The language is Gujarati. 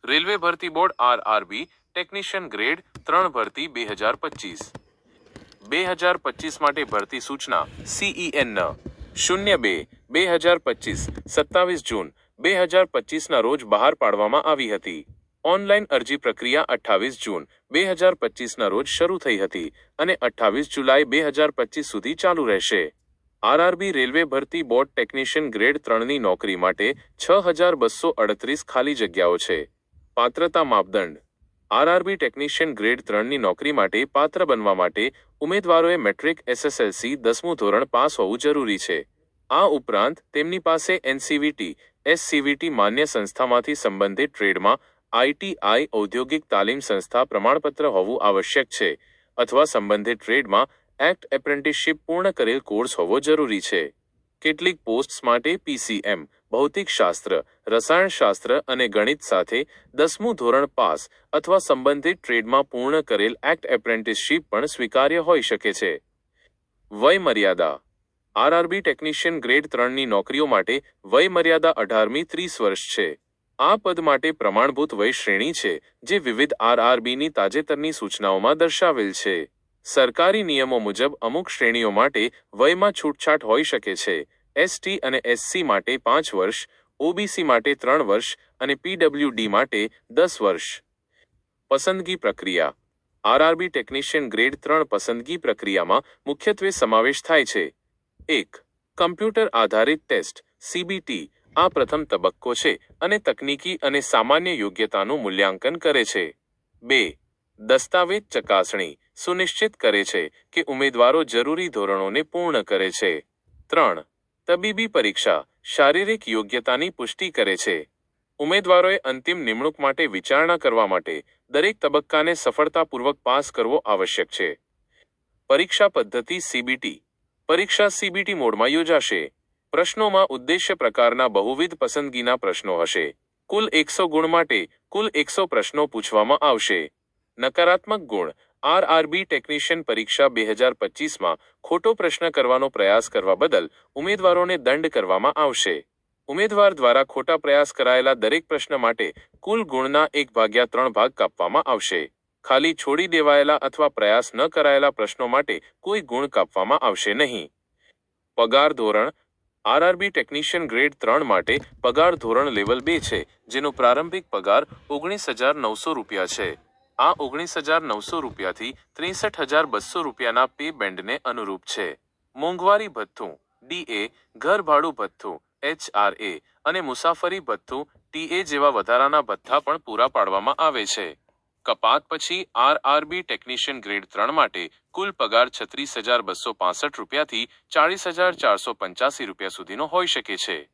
રેલવે ભરતી બોર્ડ RRB ટેકનિશિયન ગ્રેડ 3 ભરતી 2025 માટે ભરતી સૂચના CEN 02/2025 27 જૂન 2025 રોજ બહાર પાડવામાં આવી હતી। ઓનલાઈન અરજી પ્રક્રિયા 28 જૂન 2025 રોજ શરૂ થઈ હતી અને 28 જુલાઈ 2025 સુધી ચાલુ રહેશે। RRB રેલવે ભરતી બોર્ડ ટેકનિશિયન ગ્રેડ 3ની નોકરી માટે 6238 ખાલી જગ્યાઓ છે। પાત્રતા માપદંડ RRB ટેકનિશિયન ગ્રેડ 3ની નોકરી માટે પાત્ર બનવા માટે ઉમેદવારોએ મેટ્રિક SSLC 10મું ધોરણ પાસ હોવું જરૂરી છે। આ ઉપરાંત તેમની પાસે NCVT SCVT માન્ય સંસ્થામાંથી સંબંધિત ટ્રેડમાં ITI ઔદ્યોગિક તાલીમ સંસ્થા પ્રમાણપત્ર હોવું આવશ્યક છે અથવા સંબંધિત ટ્રેડમાં એક્ટ એપ્રેન્ટિસશીપ પૂર્ણ કરેલ કોર્સ હોવો જરૂરી છે। કેટલીક પોસ્ટ્સ માટે PCM ભૌતિકશાસ્ત્ર રસાયણશાસ્ત્ર અને ગણિત સાથે 10મું ધોરણ પાસ અથવા સંબંધિત ટ્રેડમાં પૂર્ણ કરેલ એક્ટ એપ્રેન્ટિસશીપ પણ સ્વીકાર્ય હોઈ શકે છે। વય મર્યાદા RRB ટેકનિશિયન ગ્રેડ 3ની નોકરીઓ માટે વય મર્યાદા 18મી 30 વર્ષ છે। આ પદ માટે પ્રમાણભૂત વય શ્રેણી છે જે વિવિધ RRBની તાજેતરની સૂચનાઓમાં દર્શાવેલ છે। સરકારી નિયમો મુજબ અમુક શ્રેણીઓ માટે વયમાં છૂટછાટ હોઈ શકે છે। ST અને SC માટે 5 વર્ષ, OBC માટે 3 વર્ષ અને PWD માટે 10 વર્ષ। પસંદગી પ્રક્રિયા RRB ટેકનિશિયન ગ્રેડ 3 પસંદગી પ્રક્રિયામાં મુખ્યત્વે સમાવેશ થાય છે। 1. કમ્પ્યુટર આધારિત ટેસ્ટ CBT આ પ્રથમ તબક્કો છે અને તકનીકી અને સામાન્ય યોગ્યતાનું મૂલ્યાંકન કરે છે। 2. દસ્તાવેજ ચકાસણી સુનિશ્ચિત કરે છે કે ઉમેદવારો જરૂરી ધોરણોને પૂર્ણ કરે છે। 3. તબીબી પરીક્ષા શારીરિક યોગ્યતાની પુષ્ટિ કરે છે। ઉમેદવારોએ અંતિમ નિમણૂક માટે વિચારણા કરવા માટે દરેક તબક્કાને સફળતાપૂર્વક પાસ કરવો આવશ્યક છે। પરીક્ષા પદ્ધતિ CBT પરીક્ષા CBT મોડમાં યોજાશે। પ્રશ્નોમાં ઉદ્દેશ્ય પ્રકારના બહુવિધ પસંદગીના પ્રશ્નો હશે। કુલ 100 ગુણ માટે કુલ 100 પ્રશ્નો પૂછવામાં આવશે। નકારાત્મક ગુણ RRB ટેકનિશિયન પરીક્ષા 2025માં ખોટો પ્રશ્ન કરવાનો પ્રયાસ કરવા બદલ ઉમેદવારોને દંડ કરવામાં આવશે। ઉમેદવાર દ્વારા ખોટા પ્રયાસ કરાયેલા દરેક પ્રશ્ન માટે કુલ ગુણના 1/3 ભાગ કાપવામાં આવશે। ખાલી છોડી દેવાયેલા અથવા પ્રયાસ ન કરાયેલા પ્રશ્નો માટે કોઈ ગુણ કાપવામાં આવશે નહીં। પગાર ધોરણ RRB ટેકનિશિયન ગ્રેડ 3 માટે પગાર ધોરણ લેવલ 2 છે જેનો પ્રારંભિક પગાર 19,900 રૂપિયા છે। આ 19,900 રૂપિયાથી 63,200 રૂપિયાના પે બેન્ડને અનુરૂપ છે। મોંઘવારી ભથ્થું DA ઘર ભાડું ભથ્થું HRA અને મુસાફરી ભથ્થું TA જેવા વધારાના ભથ્થા પણ પૂરા પાડવામાં આવે છે। કપાત પછી RRB ટેકનિશિયન ગ્રેડ 3 માટે કુલ પગાર 36,265 રૂપિયાથી 40,485 રૂપિયા સુધીનો હોઈ શકે છે।